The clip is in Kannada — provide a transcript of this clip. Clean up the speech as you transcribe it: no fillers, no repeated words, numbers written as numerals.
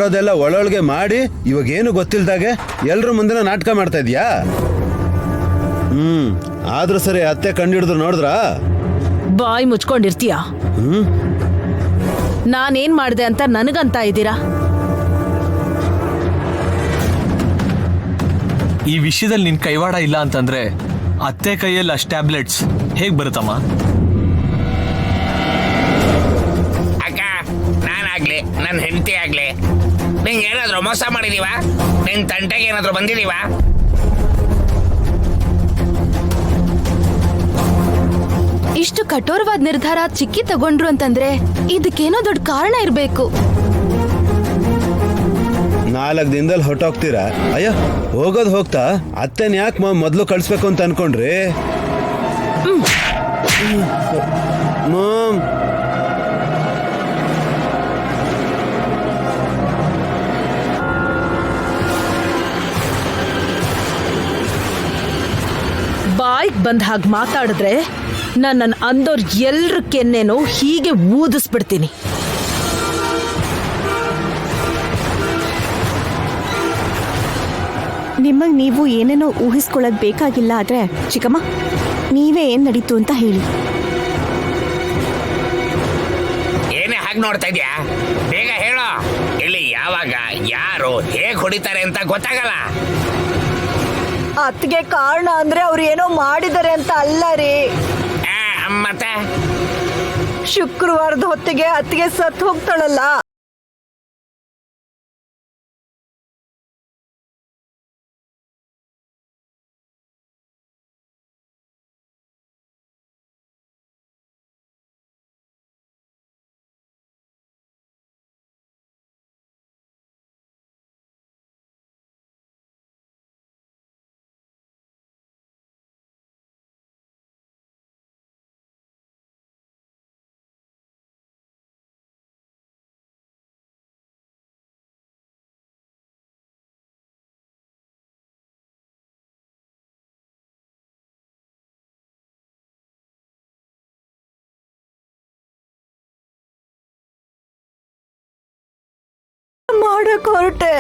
ಮಾಡೋದೆಲ್ಲ ಒಳೊಳಗೆ ಮಾಡಿ ಇವಾಗ ಏನು ಗೊತ್ತಿಲ್ದಾಗೆ ಎಲ್ರ ಮುಂದೆ ನಾಟಕ ಮಾಡ್ತಾ ಇದೀಯಾ? ಆದ್ರೂ ಸರಿ, ಅತ್ತೆ ಕಂಡಿಡಿದ್ರು ನೋಡಿದ್ರಾ? ಬಾಯಿ ಮುಚ್ಕೊಂಡಿರ್ತೀಯ? ನಾನೇನ್ ಮಾಡ್ದೆ ಅಂತ ನನಗಂತ ಇದ್ದೀರಾ? ಈ ವಿಷಯದಲ್ಲಿ ನಿನ್ ಕೈವಾಡ ಇಲ್ಲ ಅಂತಂದ್ರೆ ಅತ್ತೆ ಕೈಯಲ್ಲಿ ಅಷ್ಟು ಟ್ಯಾಬ್ಲೆಟ್ಸ್ ಹೇಗ್ ಬರುತ್ತಮ್ಮ? ಅಕ್ಕ, ನಾನಾಗ್ಲಿ ನನ್ನ ಹೆಂಡತಿ ಆಗ್ಲಿ ನಿಂಗೆ ಏನಾದ್ರು ಮೋಸ ಮಾಡಿದೀವ? ನಿನ್ ತಂಟೆಗೆ ಏನಾದ್ರು ಬಂದಿದೀವ? ಇಷ್ಟು ಕಠೋರವಾದ ನಿರ್ಧಾರ ಚಿಕ್ಕಿ ತಗೊಂಡ್ರು ಅಂತಂದ್ರೆ ಇದಕ್ಕೇನೋ ದೊಡ್ಡ ಕಾರಣ ಇರ್ಬೇಕು. 4 ದಿನದಲ್ಲಿ ಹೊಟ್ಟೋಗ್ತೀರಾ? ಅಯ್ಯೋ, ಹೋಗೋದು ಹೋಗ್ತಾ ಅತ್ತೆನ ಯಾಕೆ ಮೊದಲು ಕಳಿಸ್ಬೇಕು ಅಂತ ಅನ್ಕೊಂಡ್ರಿ? ಮಾಮ್, ಬಾಯ್ಗ್ ಬಂದ ಹಾಗೆ ಮಾತಾಡಿದ್ರೆ ನನ್ನ ಅಂದೋರ್ ಎಲ್ರ ಕೆನ್ನೆನೋ ಹೀಗೆ ಊದಿಸ್ಬಿಡ್ತೀನಿ. ನಿಮ್ಮಗ್ ನೀವು ಏನೇನೋ ಊಹಿಸ್ಕೊಳ್ಳೋದ್ ಬೇಕಾಗಿಲ್ಲ. ಆದ್ರೆ ಚಿಕ್ಕಮ್ಮ, ನೀವೇ ಏನ್ ನಡೀತು ಅಂತ ಹೇಳಿ. ಏನೇ ಹಾಗೆ ನೋಡ್ತಾ ಇದ್ಯಾ? ಬೇಗ ಹೇಳೋ. ಇಲ್ಲಿ ಯಾವಾಗ ಯಾರು ಹೇಗ್ ಹೊಡಿತಾರೆ ಅಂತ ಗೊತ್ತಾಗಲ್ಲ. ಅತ್ತಿಗೆ ಕಾರಣ ಅಂದ್ರೆ ಅವ್ರು ಏನೋ ಮಾಡಿದ್ದಾರೆ ಅಂತ ಅಲ್ಲ ರೀ. ಮತ್ತೆ ಶುಕ್ರವಾರದ ಹೊತ್ತಿಗೆ ಅತ್ತಿಗೆ ಸತ್ತು ಹೋಗ್ತಾಳಲ್ಲ, ಮಾಡಕ್ ಹೊರಟೆ.